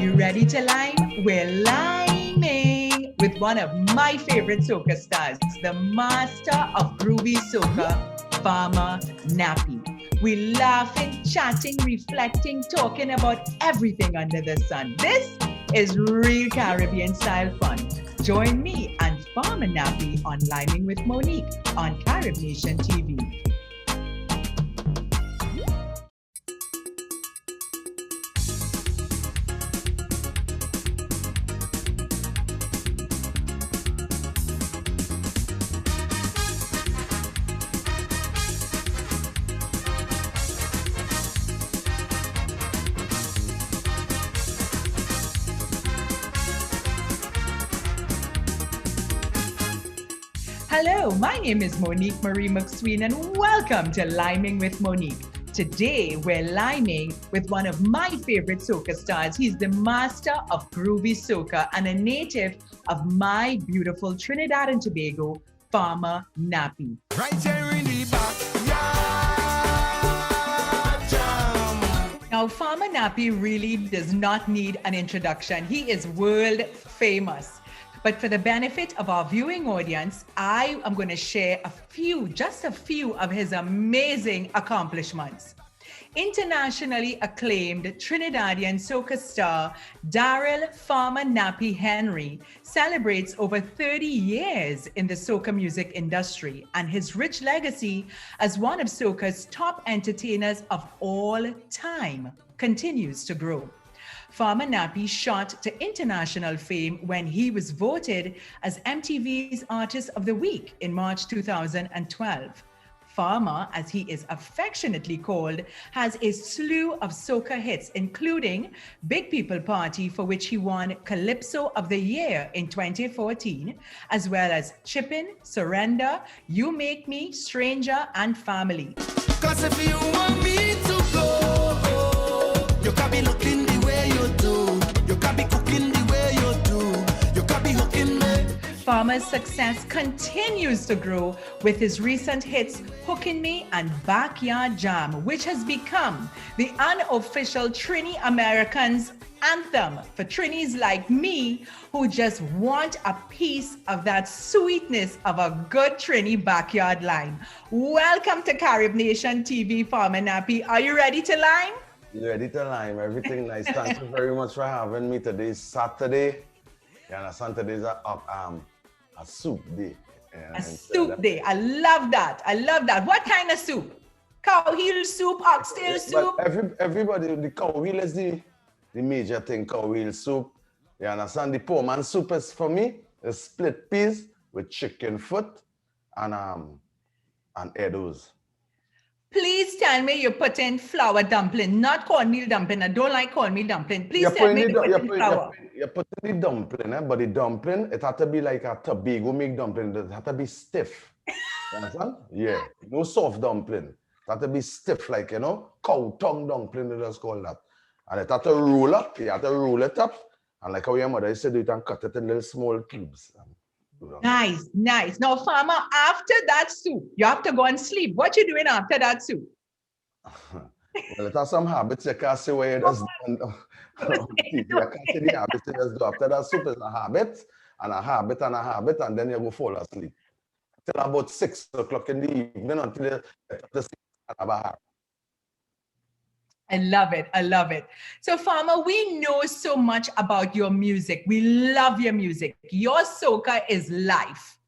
you ready to lime? We're liming with one of my favorite soca stars, the master of groovy soca, Farmer Nappy. We laughing, chatting, reflecting, talking about everything under the sun. This is real Caribbean style fun. Join me and Farmer Nappy on Liming with Monique on Carib Nation TV. Hello, my name is Monique Marie McSween and welcome to Liming with Monique. Today, we're liming with one of my favorite soca stars. He's the master of groovy soca and a native of my beautiful Trinidad and Tobago, Farmer Nappy. Right here in the back. Now, Farmer Nappy really does not need an introduction. He is world famous. But for the benefit of our viewing audience, I am going to share just a few of his amazing accomplishments. Internationally acclaimed Trinidadian soca star Darryl Farmer Nappy Henry celebrates over 30 years in the soca music industry, and his rich legacy as one of soca's top entertainers of all time continues to grow. Farmer Nappy shot to international fame when he was voted as MTV's Artist of the Week in March 2012. Farmer, as he is affectionately called, has a slew of soca hits, including Big People Party, for which he won Calypso of the Year in 2014, as well as Chippin, Surrender, You Make Me, Stranger, and Family. 'Cause if you want me to go, you can be looking the way you do. You can be cooking the way you do. You can be hooking me. Farmer's success continues to grow with his recent hits Hookin' Me and Backyard Jam, which has become the unofficial Trini Americans anthem for Trinis like me who just want a piece of that sweetness of a good Trini backyard lime. Welcome to Carib Nation TV, Farmer Nappy. Are you ready to lime? Ready to lime, everything nice. Thank you very much for having me. Today is Saturday. You understand? Today is a soup day. A soup day. I love that. I love that. What kind of soup? Cow heel soup, oxtail soup? But everybody, the cow heel is the major thing, cow heel soup. You understand? The poor man soup is, for me, is split peas with chicken foot and eddos. Please tell me you put in flour dumpling, not cornmeal dumpling. I don't like cornmeal dumpling. Please tell me you put in flour. You put in the dumpling, but the dumpling, it had to be like a Tobago make dumpling. It had to be stiff. You understand? Yeah. No soft dumpling. It had to be stiff, like, cow tongue dumpling, they just call that. And it had to roll up. You had to roll it up. And like how your mother used to do it and cut it in little small cubes. Nice, nice. Now, Farmer, after that soup, you have to go and sleep. What you doing after that soup? Well, it has some habits you can't say where it is. You can't say the habits you just do. After that soup is a habit, and a habit, and a habit, and then you go fall asleep. Till about 6 o'clock in the evening until you have a habit. I love it. I love it. So, Farmer, we know so much about your music. We love your music. Your soca is life.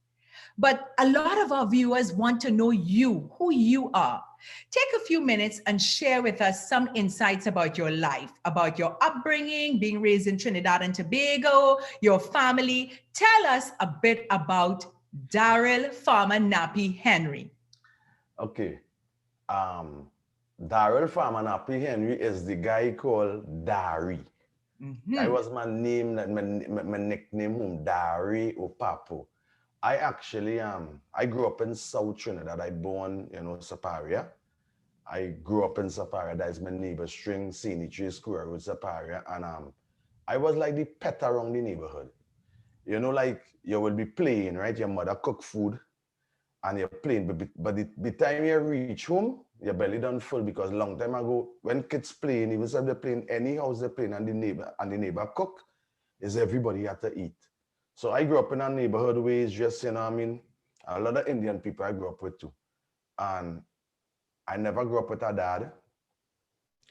But a lot of our viewers want to know you, who you are. Take a few minutes and share with us some insights about your life, about your upbringing, being raised in Trinidad and Tobago, your family. Tell us a bit about Darryl Farmer Nappy Henry. Okay. Darryl Farmer Nappy Henry is the guy called Darry. That was my name, my nickname, Darry Opapo. I actually I grew up in South Trinidad. I born, Saparia. I grew up in Saparia. That is my neighbor string, Scenic Tree Square with Saparia. And I was like the pet around the neighborhood. Like you will be playing, right? Your mother cook food. and you're playing, but the time you reach home, your belly done full, because long time ago, when kids playing, even if they're playing any house they're playing, and the neighbor cook, is everybody had to eat. So I grew up in a neighborhood where it's just, you know what I mean, a lot of Indian people I grew up with too. And I never grew up with a dad.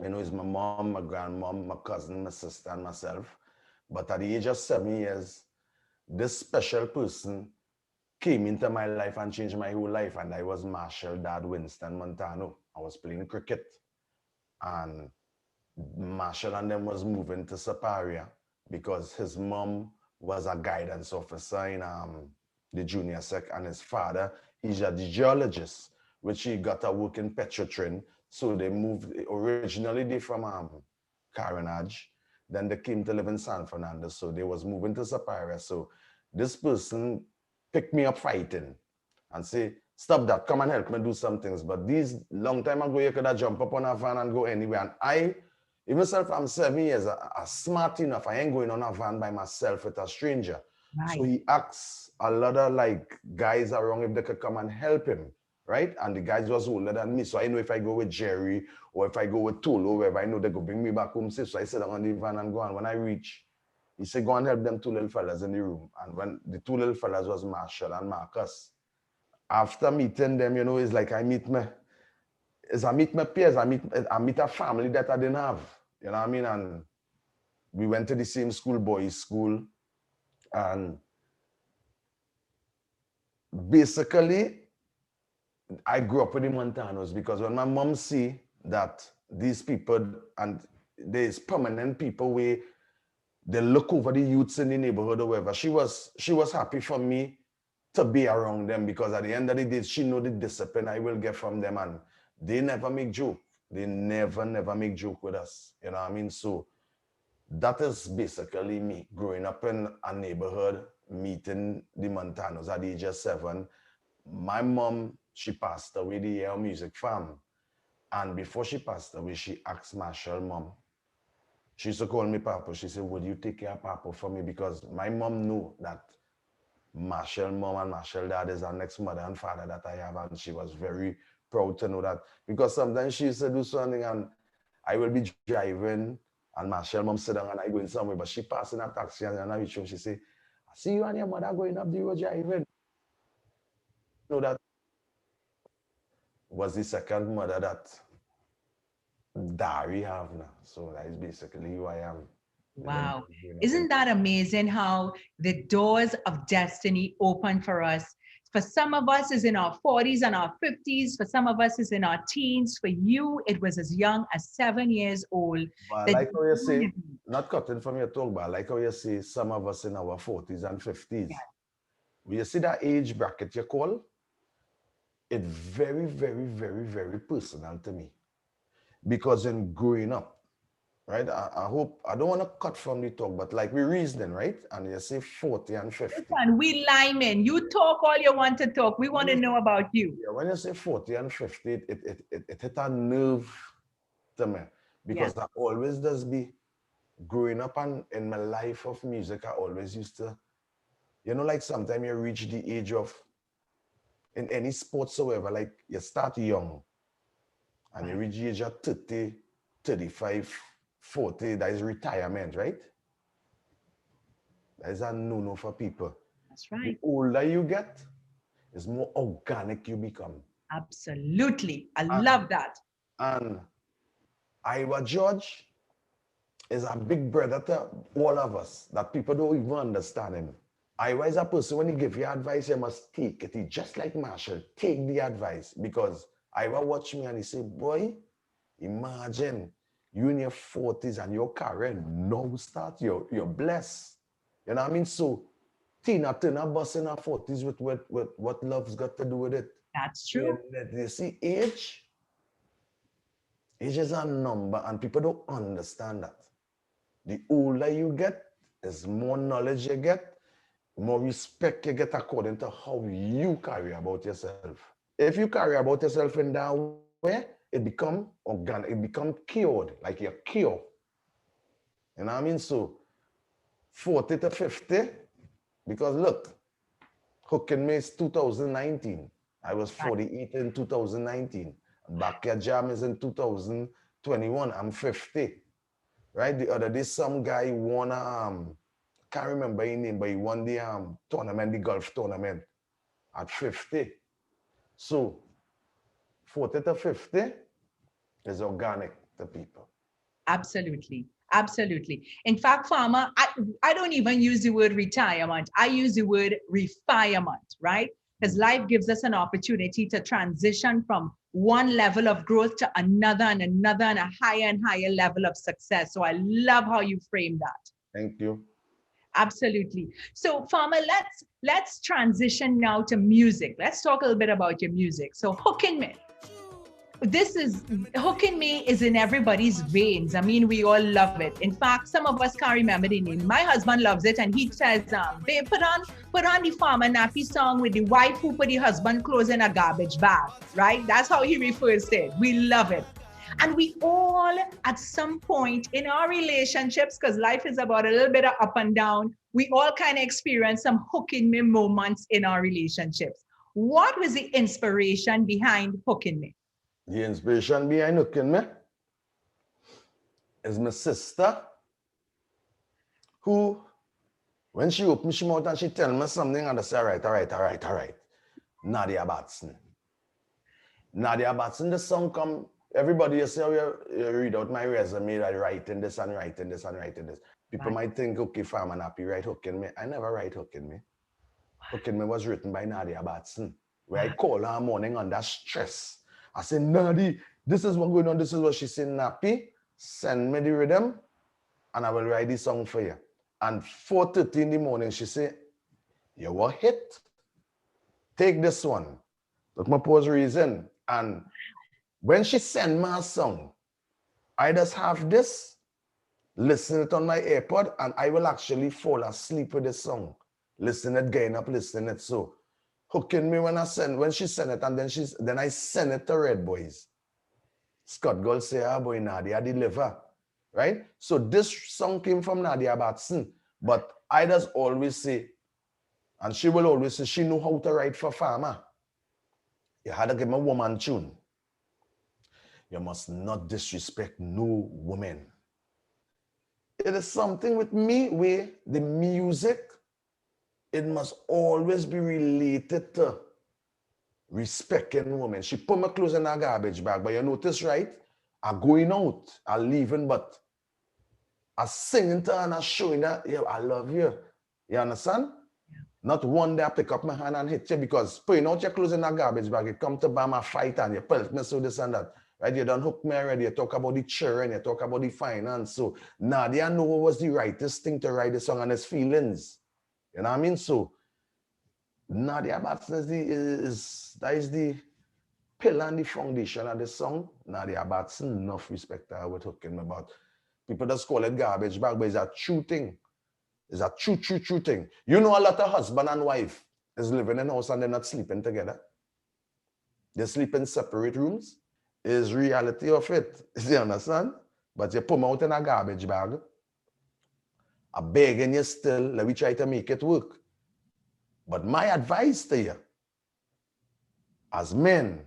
You know, it's my mom, my grandmom, my cousin, my sister, and myself. But at the age of 7 years, this special person came into my life and changed my whole life. And I was Marshall Dad Winston Montano. I was playing cricket. And Marshall and them was moving to Saparia because his mom was a guidance officer in the junior sec, and his father, he's a geologist, which he got a work in Petrotrin. So they moved, originally they from Carenage, then they came to live in San Fernando. So they was moving to Saparia. So this person picked me up fighting and say, stop that, come and help me do some things. But these long time ago, you could have jump up on a van and go anywhere. And I, even myself, I'm 7 years, I'm smart enough. I ain't going on a van by myself with a stranger. Right. So he asks a lot of like guys around if they could come and help him, right? And the guys was older than me. So I know if I go with Jerry or if I go with Tolo, wherever, I know they go bring me back home safe. So I sit down on the van and go on. When I reach, he said, go and help them two little fellas in the room. And when the two little fellas was Marshall and Marcus, after meeting them, you know, it's like I meet my peers, I meet a family that I didn't have, you know what I mean? And we went to the same school, boys' school, and basically, I grew up with the Montanos because when my mom see that these people, and there's permanent people where they look over the youths in the neighborhood or whatever, she was happy for me to be around them, because at the end of the day, she know the discipline I will get from them, and they never make joke. They never make joke with us. You know what I mean? So that is basically me growing up in a neighborhood, meeting the Montanos at the age of 7. My mom, she passed away the year of music farm. And before she passed away, she asked Marshall mom. She used to call me Papa. She said, would you take care of Papa for me? Because my mom knew that Marshall mom and Marshall dad is our next mother and father that I have, and she was very proud to know that, because sometimes she used to do something and I will be driving and Marshall mom sit down and I going somewhere, but she passed in a taxi and I reach home, she say, I see you and your mother going up the road driving. You know, that was the second mother that Darryl have now. So that is basically who I am. Wow. Isn't that amazing how the doors of destiny open for us? For some of us is in our 40s and our 50s. For some of us is in our teens. For you, it was as young as 7 years old. But like how you say, not cutting from your talk, but like how you say, some of us in our 40s and 50s. Yeah. When you see that age bracket you call, it's very, very, very, very personal to me. Because in growing up, right? I hope, I don't want to cut from the talk, but like we're reasoning, right? And you say 40 and 50. Listen, we linemen, you talk all you want to talk. We want to know about you. Yeah, when you say 40 and 50, it hit a nerve to me. Because I always does be growing up, and in my life of music, I always used to, you know, like sometimes you reach the age of, in any sports or whatever, like you start young and you reach the age of 30, 35, 40, that is retirement, right? That is a no-no for people. That's right. The older you get, is more organic you become. Absolutely. I love that. And Iowa George is a big brother to all of us, that people don't even understand him. Iowa is a person, when he give you advice, you must take it. He just like Marshall, take the advice. Because Iowa watch me and he say, boy, imagine you in your 40s and your career now start, you're blessed. You know what I mean? So Tina Turner bus in her 40s with what love's got to do with it. That's true. You see, age is a number, and people don't understand that. The older you get, is more knowledge you get, more respect you get according to how you carry about yourself. If you carry about yourself in that way, it become organic, it become cured, like you're cured. You know what I mean? So 40 to 50, because look, Hooking Me is 2019, I was 48 in 2019. Backyard Jam is in 2021. I'm 50. Right? The other day, some guy won can't remember his name, but he won the tournament, the golf tournament at 50. So 40 to 50 is organic to people. Absolutely. Absolutely. In fact, Farmer, I don't even use the word retirement. I use the word refinement, right? Because life gives us an opportunity to transition from one level of growth to another and another and a higher level of success. So I love how you frame that. Thank you. Absolutely. So Farmer, let's transition now to music. Let's talk a little bit about your music. So Hookin' Me. Hookin' Me is in everybody's veins. I mean, we all love it. In fact, some of us can't remember the name. My husband loves it, and he says, babe, put on the Farmer Nappy song with the wife who put the husband clothes in a garbage bag, right? That's how he refers to it. We love it. And we all, at some point in our relationships, because life is about a little bit of up and down, we all kind of experience some Hookin' Me moments in our relationships. What was the inspiration behind Hookin' Me? The inspiration behind Hookin' Me is my sister, who, when she opened she mouth and she tell me something, and I say, all right. Nadia Batson. The song come, everybody you say, oh, you read out my resume, I writing this. People might think, okay, Farmer Nappy write Hookin' Me. I never write Hookin' Me. Hookin' Me was written by Nadia Batson, where I call her morning under stress. I said, Nadi, this is what's going on. This is what she said, Nappy, send me the rhythm and I will write this song for you. And 4:30 in the morning, she said, you were hit. Take this one. That's my pause reason. And when she sent me a song, I just have this, listen it on my AirPod, and I will actually fall asleep with this song. Listen it, gain up, listen it. So Hookin' Me when she sent it, and then I sent it to Red Boys. Scott Gold say, boy, Nadia deliver. Right? So this song came from Nadia Batson, but I just always say, and she will always say, she knew how to write for Farmer. You had to give me a woman tune. You must not disrespect no woman. It is something with me where the music, it must always be related to respecting women. She put my clothes in a garbage bag, but you notice, right? I'm going out, I'm leaving, but I'm singing to her and I'm showing her, yeah, I love you. You understand? Yeah. Not one day I pick up my hand and hit you, because putting out your clothes in a garbage bag, it come to bam a fight and you pelt me so this and that. Right? You don't hook me already. You talk about the children, you talk about the finance. So Nadia know what was the rightest thing to write the song and his feelings. You know what I mean? So Nadia Batson is the pillar and the foundation of the song. Nadia Batson, enough respect to her with Hookin' Me about. People just call it garbage bag, but it's a true thing. It's a true thing. You know, a lot of husband and wife is living in a house and they're not sleeping together. They sleep in separate rooms. Is reality of it. You understand? But you put them out in a garbage bag. I'm begging you still, let me try to make it work. But my advice to you, as men,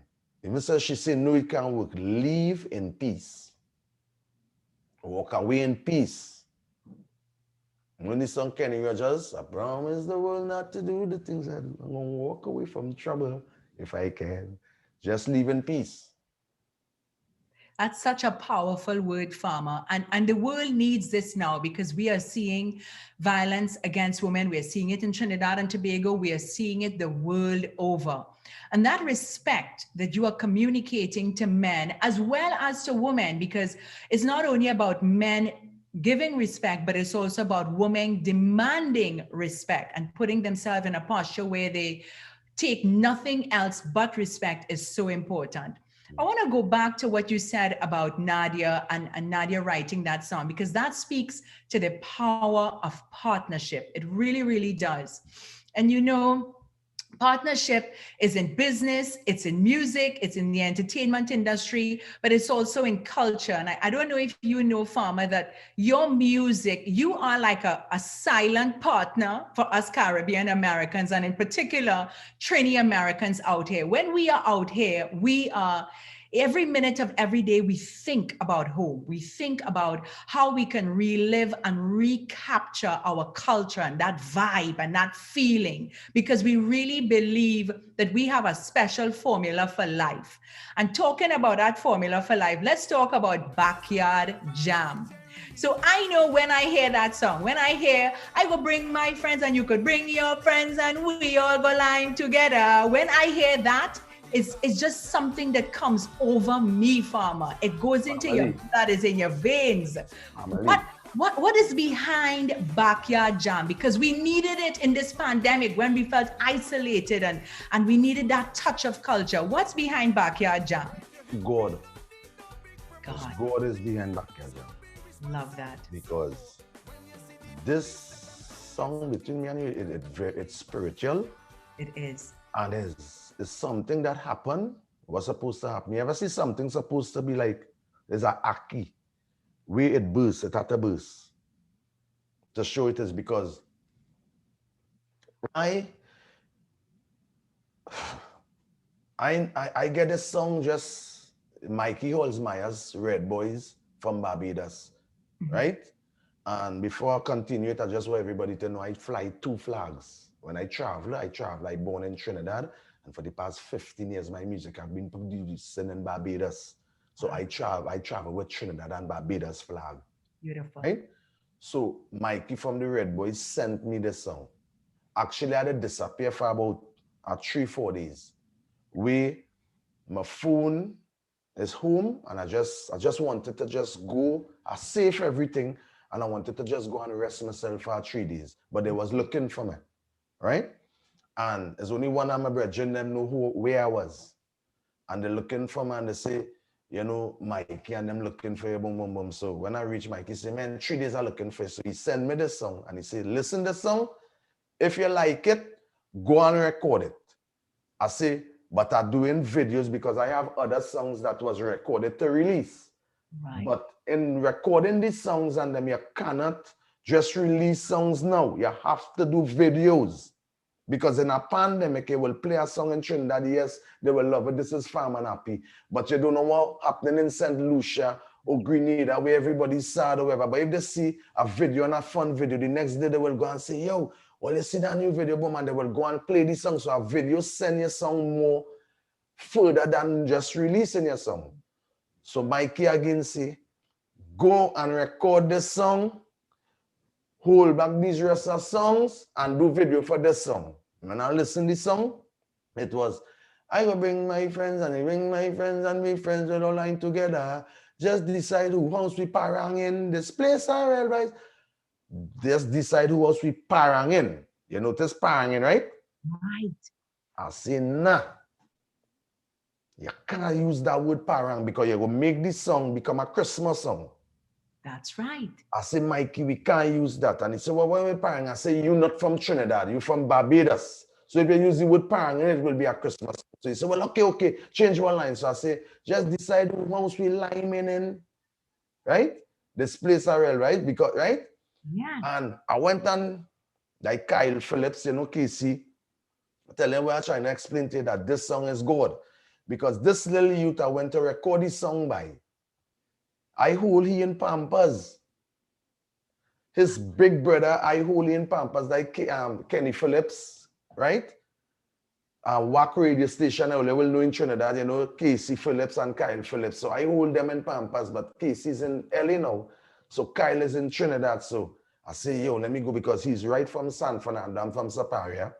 even so she say no, it can't work, leave in peace. Walk away in peace. When this song Kenny Rogers, I promise the world not to do the things I do. I'm gonna walk away from trouble if I can. Just leave in peace. That's such a powerful word, Farmer. And the world needs this now, because we are seeing violence against women. We are seeing it in Trinidad and Tobago. We are seeing it the world over. And that respect that you are communicating to men as well as to women, because it's not only about men giving respect, but it's also about women demanding respect and putting themselves in a posture where they take nothing else but respect is so important. I want to go back to what you said about Nadia and Nadia writing that song, because that speaks to the power of partnership. It really, really does. And you know, Partnership is in business, it's in music, it's in the entertainment industry, but it's also in culture. And I don't know if you know, Farmer, that your music, you are like a silent partner for us Caribbean Americans, and in particular, Trini Americans out here. When we are out here, we are every minute of every day, we think about home. We think about how we can relive and recapture our culture and that vibe and that feeling, because we really believe that we have a special formula for life. And talking about that formula for life, let's talk about Backyard Jam. So I know when I hear that song, when I will bring my friends and you could bring your friends and we all go line together. When I hear that, it's just something that comes over me, Farmer. It goes into your blood, is in your veins. What is behind Backyard Jam? Because we needed it in this pandemic when we felt isolated and we needed that touch of culture. What's behind Backyard Jam? God is behind Backyard Jam. Love that. Because this song between me and you, it's spiritual. It is. And it's something that happened, was supposed to happen. You ever see something supposed to be like, there's an aki, where it bursts, it had to burst. To show it is because I get this song just, Mikey Holzmeyer's Red Boys from Barbados, right? And before I continue it, I just want everybody to know I fly 2 flags. When I travel, I born in Trinidad. And for the past 15 years, my music have been producing in Barbados. So I travel with Trinidad and Barbados flag. Beautiful. Right? So Mikey from the Red Boys sent me this song. Actually, I had to disappear for about 3-4 days. My phone is home, and I just wanted to just go. I saved everything, and I wanted to just go and rest myself for 3 days. But they was looking for me, right? And there's only one of my brethren them know where I was. And they're looking for me, and they say, you know, Mikey and them looking for you, boom, boom, boom. So when I reach Mikey, he said, man, 3 days are looking for you. So he sent me this song, and he said, listen to this song. If you like it, go and record it. I say, but I'm doing videos because I have other songs that was recorded to release. Right. But in recording these songs and them, you cannot just release songs now. You have to do videos. Because in a pandemic, you will play a song in Trinidad, yes, they will love it. This is Farmer Nappy. But you don't know what's happening in St. Lucia or Grenada, where everybody's sad or whatever. But if they see a video and a fun video, the next day they will go and say, yo, well, you see that new video, boom, and they will go and play this song. So a video send your song more further than just releasing your song. So Mikey again say, go and record this song, hold back these rest of songs, and do video for this song. When I listen to this song, it was, I go bring my friends, and I bring my friends, and my friends will all line together. Just decide who house we parang in. This place are real, right? Just decide who house we parang in. You notice parang in, right? Right. I say, nah. You can't use that word parang because you will make this song become a Christmas song. That's right. I say, Mikey, we can't use that. And he said, well, when we parang, I say, you're not from Trinidad, you're from Barbados. So if you use the word parang, it will be a Christmas. So he said, well, okay, change one line. So I say, just decide who house we lime in, right? This place are real, right? Because, right? Yeah. And I went on, like Kyle Phillips, you know, Casey, tell him we're trying to explain to you that this song is God. Because this little youth I went to record this song by, I hold he in Pampers. His big brother, I hold he in Pampers, like Kenny Phillips, right? WAC radio station, they will know in Trinidad, you know, Casey Phillips and Kyle Phillips. So I hold them in Pampers, but Casey's in LA now. So Kyle is in Trinidad. So I say, yo, let me go because he's right from San Fernando, I'm from Saparia.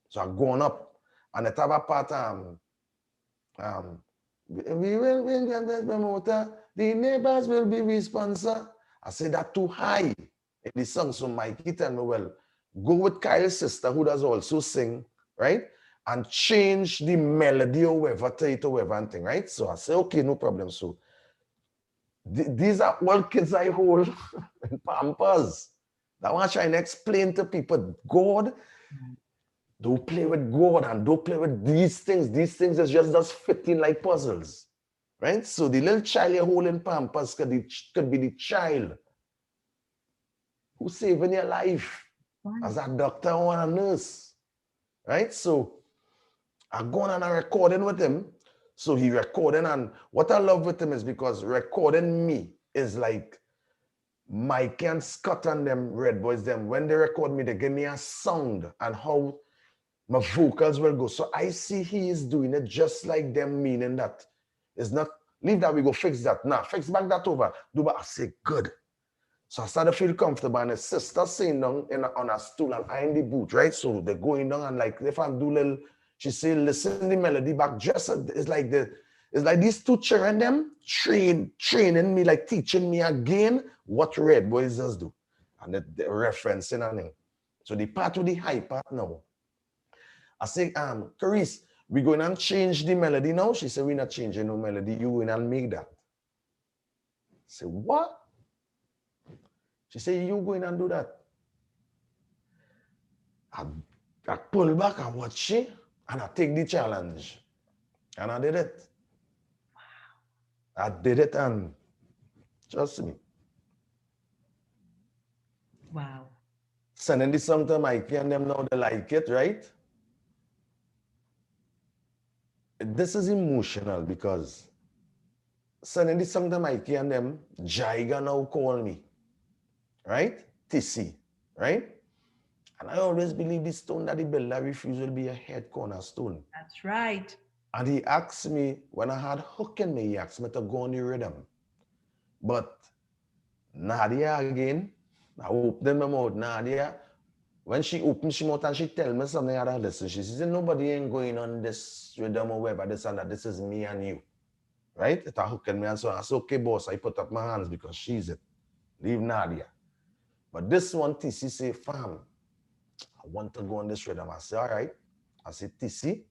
So I'm going up. And the top part, we will get the promoter, the neighbors will be responsible. I say that too high in the song. So Mikey tell me, well, go with Kyle's sister who does also sing, right? And change the melody or whatever to it or whatever and thing, right? So I say, okay, no problem. So these are all kids I hold in Pampers. That one I'm trying to explain to people. God Don't play with God and don't play with these things. These things is just fitting like puzzles. Right? So the little child you're holding Pampers could be the child who's saving your life as a doctor or a nurse. Right? So I go on and I recording with him. So he recording, and what I love with him is because recording me is like Mike and Scott and them Red Boys, them, when they record me, they give me a sound and how my vocals will go. So I see he is doing it just like them, meaning that it's not, leave that, we go fix that. Nah, fix back that over. Do but I say, good. So I started to feel comfortable, and his sister sitting down on a stool and I in the booth, right? So they're going down, and like, if I'm doing little, she say, listen the melody back, just, it's like these two children, them, training me, like teaching me again what Red Boys does do. And the referencing and thing. So the part with the high part now, I say, Carice, we going and change the melody now? She said, we're not changing no melody. You going and make that. I say, what? She said, you going and do that. I pull back, I watch it, and I take the challenge. And I did it. Wow. I did it, and trust me. Wow. Sending the song to Mikey and them now, they like it, right? This is emotional because sending the song to Mikey and them, Jaiga now call me, right? TC, right? And I always believe this stone that the builder refused will be a head cornerstone. That's right. And he asked me, when I had hook in me, he asked me to go on the rhythm. But Nadia again, I opened my mouth, Nadia, when she opened she mouth and she tell me something, I listen. She said, nobody ain't going on this rhythm or whatever, this and that. This is me and you. Right? It a hook in me, and so I said, okay, boss, I put up my hands because she's it. Leave Nadia. But this one, TC say, fam, I want to go on this rhythm. I say, all right. I say, TC,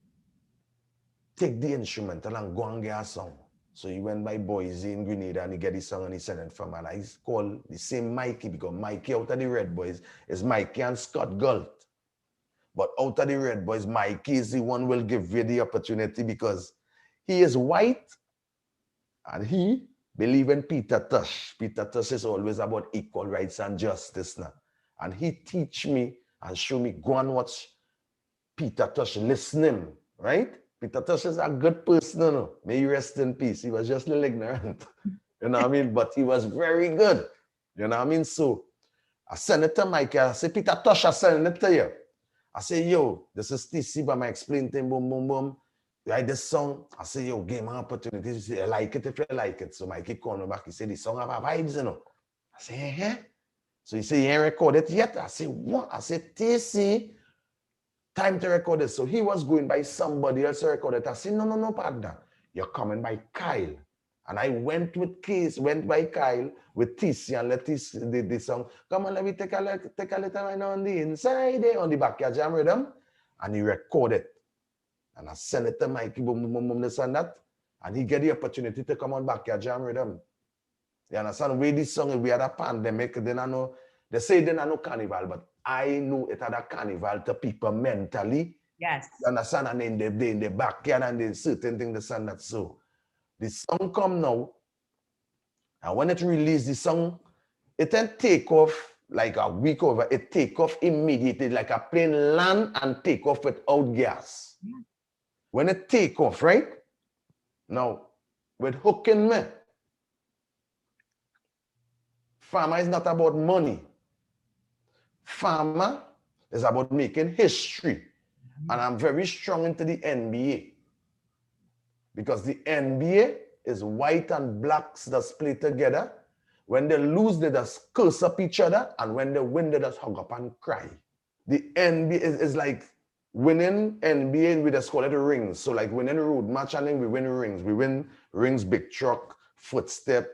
take the instrumental and go and get a song. So he went by Boise in Grenada and he get his song and he sent it from, and I called the same Mikey, because Mikey out of the Red Boys is Mikey and Scott Galt. But out of the Red Boys, Mikey is the one who will give you the opportunity because he is white and he believe in Peter Tosh. Peter Tosh is always about equal rights and justice now. And he teach me and show me, go and watch Peter Tosh, listen him, right? Peter Tosh is a good person, you know. May he rest in peace. He was just a little ignorant, you know what I mean? But he was very good, you know what I mean? So I send it to Mike. I say, Peter Tosh, I send it to you. I say, yo, this is TC, but I explain to him, boom, boom, boom. Write this song. I say, yo, give me an opportunity. He say, I like it if you like it. So Mikey called me back. He said, the song have vibes, you know. I say, eh? So he said, you ain't recorded it yet? I say, what? I said, TC, time to record it. So he was going by somebody else to record it. I said, no, partner. You're coming by Kyle. And I went by Kyle with TC and let TC the song. Come on, let me take a little right on the inside there, on the backyard jam rhythm. And he recorded. And I sent it to Mikey, boom, boom, boom, boom, this and that. And he get the opportunity to come on backyard jam rhythm. You understand? Where this song, we had a pandemic, then I know, they say then I know carnival, but I knew it had a carnival to people mentally. Yes. You understand? And in the backyard and the certain thing, this and that. So the song come now, and when it released the song, it didn't take off like a week over. It take off immediately, like a plane land and take off without gas. Yeah. When it take off, right? Now, with hooking me, farmer is not about money. Farmer is about making history. And I'm very strong into the NBA. Because the NBA is white and blacks that play together. When they lose, they just curse up each other. And when they win, they just hug up and cry. The NBA is like winning NBA, we just call it rings. So like winning a road match, and then we win rings. We win rings, big truck, footstep,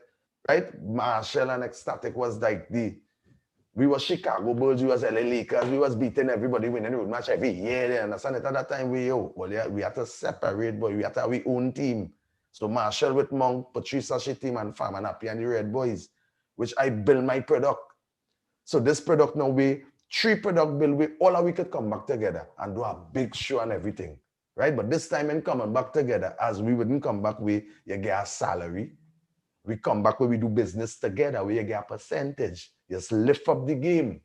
right? Marshall and Ecstatic was like we was Chicago Bulls, we was LA Lakers, we was beating everybody, winning road match every year. You understand it? At that time, we had to separate, but we had to have our own team. So Marshall with Monk, Patrice Sashi team, and Farmer Nappy and the Red Boys, which I build my product. So this product now, we 3 product bill, we could come back together and do a big show and everything, right? But this time in coming back together, as we wouldn't come back where you get a salary, we come back where we do business together, where you get a percentage. Just lift up the game.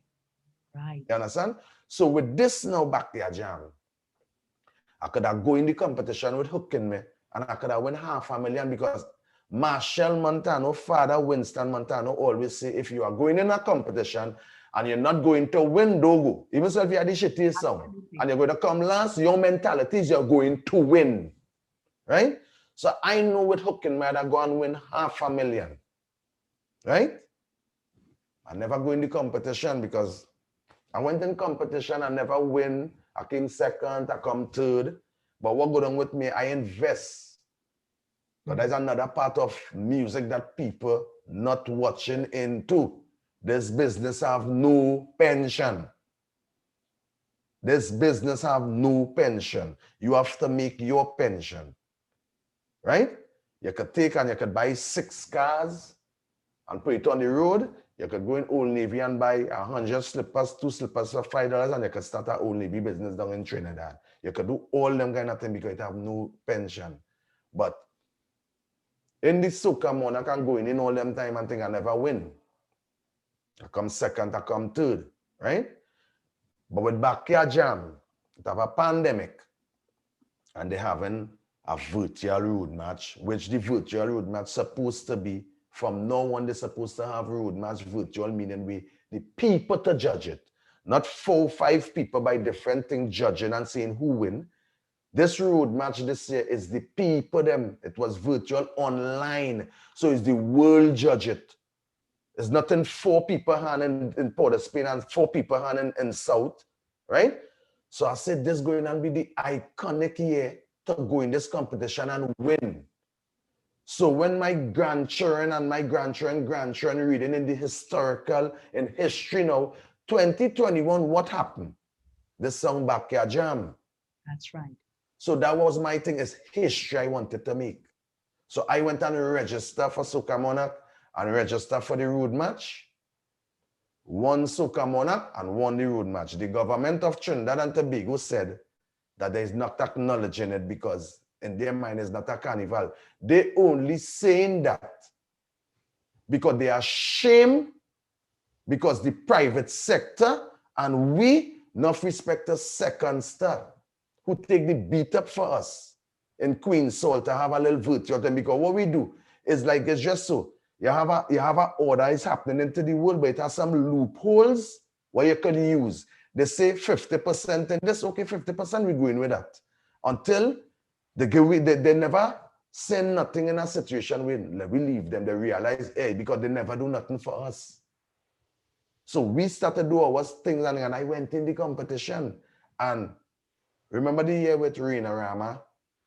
Right. You understand? So with this now backyard jam, I could have go in the competition with hooking me, and I could have win $500,000 because Marshall Montano, father Winston Montano, always say, if you are going in a competition and you're not going to win, don't go. Even so if you had the shitty song and you're going to come last, your mentality is you're going to win. Right? So I know with hooking me, I'd go and win $500,000. Right? I never go in the competition because I went in competition, I never win. I came second, I come third. But what goes on with me, I invest. But there's another part of music that people not watching into. This business have no pension. This business have no pension. You have to make your pension. Right? You could take and you could buy 6 cars and put it on the road. You could go in Old Navy and buy 100 slippers, 2 slippers for $5, and you could start an Old Navy business down in Trinidad. You could do all them kind of things because you have no pension. But in the soca month, I can go in all them time and think I never win. I come second, I come third, right? But with backyard jam, it have a pandemic, and they having a virtual road match, which the virtual road match supposed to be from now on. They're supposed to have road match virtual, meaning the people to judge it, not 4 or 5 people by different things judging and saying who win. This road match this year is the people them. It was virtual online, so it's the world judge it. It's not in 4 people hand in Port of Spain and 4 people hand in South, right? So I said this going to be the iconic year to go in this competition and win. So when my grandchildren and my grandchildren reading in the historical, in history now, 2021, what happened? This song Backyard Jam. That's right. So that was my thing, is history I wanted to make. So I went and registered for Soca Monarch and registered for the road match. Won Soca Monarch and won the road match. The government of Trinidad and Tobago said that there is not acknowledging it because in their mind it's not a carnival. They only saying that because they are ashamed because the private sector and we not respect the second star who take the beat up for us in Queen Salt to have a little virtue thing, because what we do is like it's just so. You have a order is happening into the world, but it has some loopholes where you can use. They say 50% in this, okay, 50% we're going with that. Until they never send nothing in a situation where we leave them, they realize, hey, because they never do nothing for us. So we started doing our things, and I went in the competition. And remember the year with Rena Rama?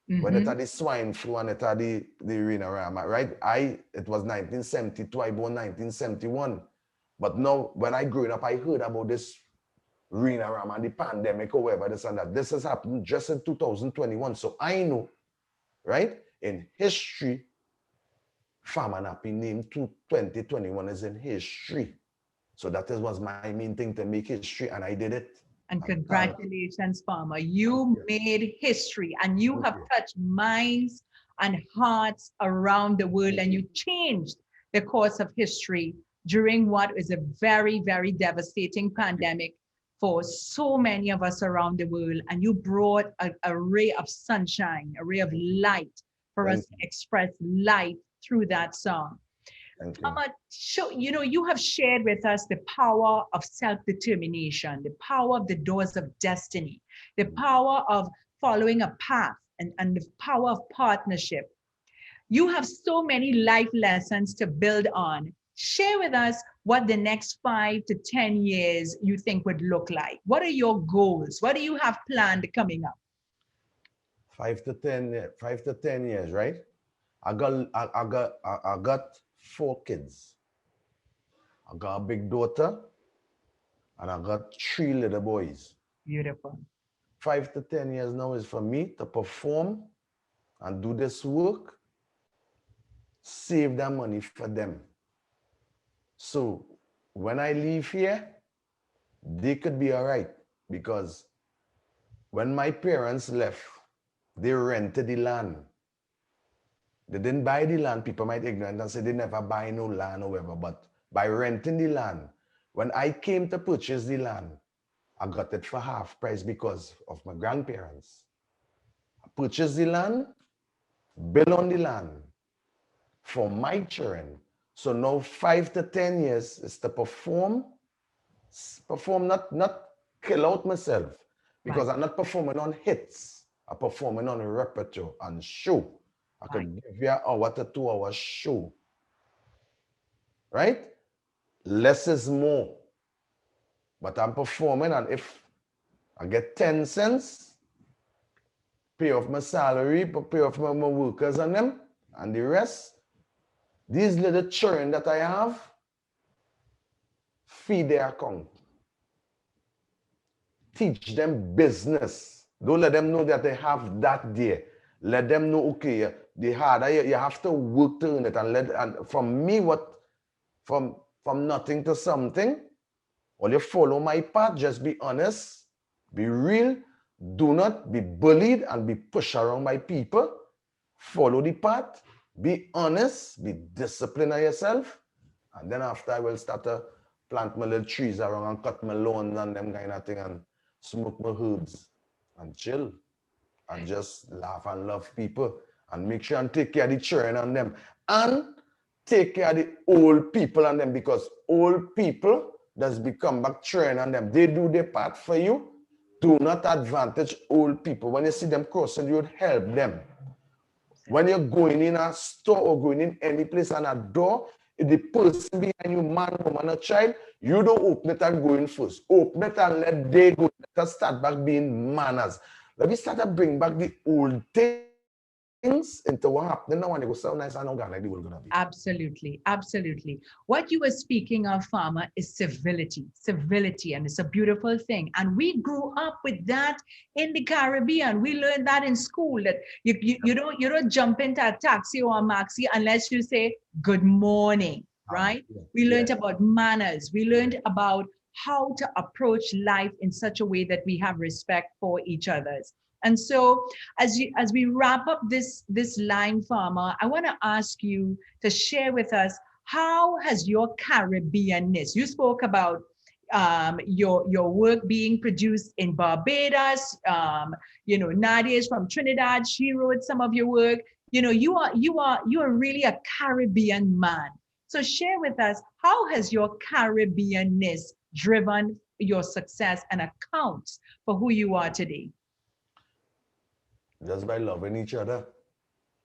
When it had the swine flu and it had the Rena Rama, right? It was 1972, I born 1971. But now, when I grew up, I heard about this Rena Rama, the pandemic or whatever, this and that. This has happened just in 2021. So I know, right? In history, Farmer Nappy named 2021 is in history. So that was my main thing, to make history, and I did it. And congratulations, Farmer. You made history, and you have touched minds and hearts around the world, and you changed the course of history during what is a very, very devastating pandemic for so many of us around the world. And you brought a ray of sunshine, a ray of light for us to express life through that song. Mama, you have shared with us the power of self-determination, the power of the doors of destiny, the power of following a path, and the power of partnership. You have so many life lessons to build on. Share with us what the next 5 to 10 years you think would look like. What are your goals? What do you have planned coming up? 5 to 10 years, right? I got 4 kids. I got a big daughter, and I got 3 little boys. Beautiful. 5 to 10 years now is for me to perform and do this work, save that money for them. So when I leave here, they could be all right because when my parents left, they rented the land. They didn't buy the land. People might ignorant and say they never buy no land or whatever, but by renting the land, when I came to purchase the land, I got it for half price because of my grandparents. I purchased the land, built on the land for my children. So now 5 to 10 years is to perform, not kill out myself because I'm not performing on hits. I'm performing on a repertoire and show. I could give you an hour to 2 hour show. Right? Less is more. But I'm performing, and if I get 10 cents, pay off my salary, pay off my workers and them, and the rest, these little children that I have, feed their account. Teach them business. Don't let them know that they have that there. Let them know, okay, the harder you have to work to earn it, and from me, from nothing to something, well, you follow my path, just be honest, be real, do not be bullied and be pushed around by people. Follow the path, be honest, be disciplined on yourself, and then after I will start to plant my little trees around and cut my lawns and them kind of thing and smoke my herbs and chill and just laugh and love people and make sure and take care of the children and them and take care of the old people and them, because old people that's become back children and them, they do their part for you. Do not advantage old people. When you see them crossing, you would help them. When you're going in a store or going in any place and a door, if the person behind you, man, woman, or child, you don't open it and go in first. Open it and let they go. Let us start back being manners. Let me start to bring back the old things into what happened now, and they go so nice and organic the world gonna be. Absolutely, absolutely. What you were speaking of, Farmer, is civility, and it's a beautiful thing. And we grew up with that in the Caribbean. We learned that in school, that you don't jump into a taxi or a maxi unless you say good morning, right? We learned about manners. We learned about how to approach life in such a way that we have respect for each other's. And so as we wrap up this line, Farmer, I want to ask you to share with us, how has your Caribbeanness, you spoke about your work being produced in Barbados, Nadia is from Trinidad, she wrote some of your work. You are really a Caribbean man. So share with us, how has your Caribbeanness driven your success and accounts for who you are today? Just by loving each other,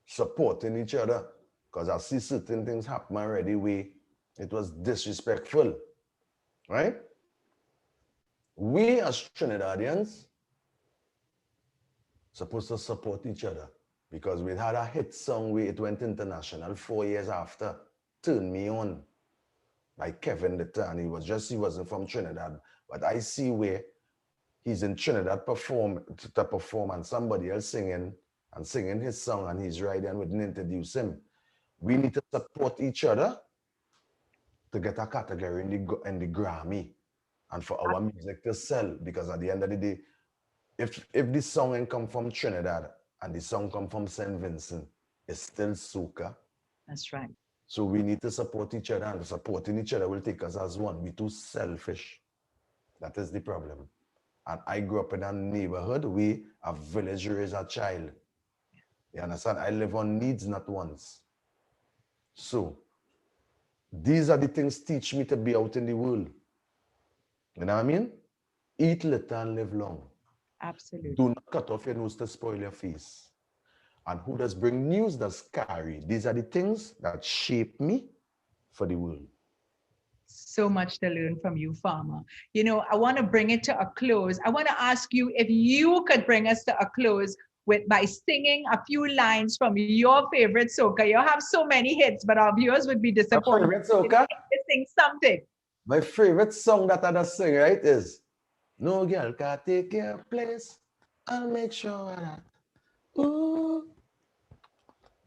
supporting each other. Because I see certain things happen already where it was disrespectful, right? We as Trinidadians supposed to support each other, because we had a hit song where it went international 4 years after, Turn Me On, by Kevin the Turn. He wasn't from Trinidad, but I see where he's in Trinidad to perform and somebody else singing his song, and he's right and we didn't introduce him. We need to support each other to get a category in the Grammy and for our music to sell, because at the end of the day, if this song ain't come from Trinidad and the song come from St. Vincent, it's still soca. That's right. So we need to support each other, and supporting each other will take us as one. We're too selfish. That is the problem. And I grew up in a neighborhood where a village raised a child. You understand? I live on needs, not wants. So these are the things teach me to be out in the world. You know what I mean? Eat little and live long. Absolutely. Do not cut off your nose to spoil your face. And who does bring news does carry. These are the things that shape me for the world. So much to learn from you, Farmer. I want to bring it to a close. I want to ask you if you could bring us to a close by singing a few lines from your favorite soca. You have so many hits, but our viewers would be disappointed. My favorite soca? Sing something. My favorite song that I just sing, right, is No Girl Can Take Your Place. I'll make sure that ooh,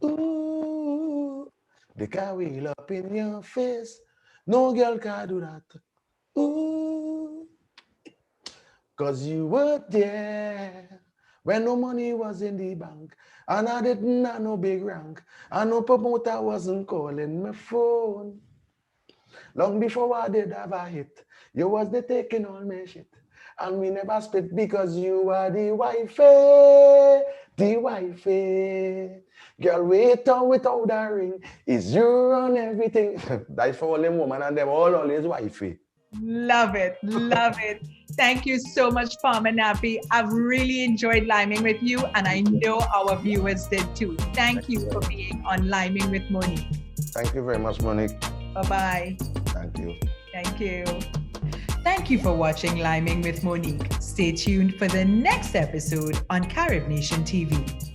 ooh, the car wheel up in your face. No girl can do that. Ooh, 'cause you were there when no money was in the bank, and I didn't have no big rank, and no promoter wasn't calling my phone. Long before I did have a hit, you was the taking all my shit. And we never split because you are the wifey, the wifey. Girl, wait on without a ring. Is you on everything. That's for all them woman and them all always wifey. Love it. Love it. Thank you so much, Farmer Nappy. I've really enjoyed liming with you, and I know our viewers did too. Thank you for being on Liming with Monique. Thank you very much, Monique. Bye-bye. Thank you. Thank you. Thank you for watching Liming with Monique. Stay tuned for the next episode on Carib Nation TV.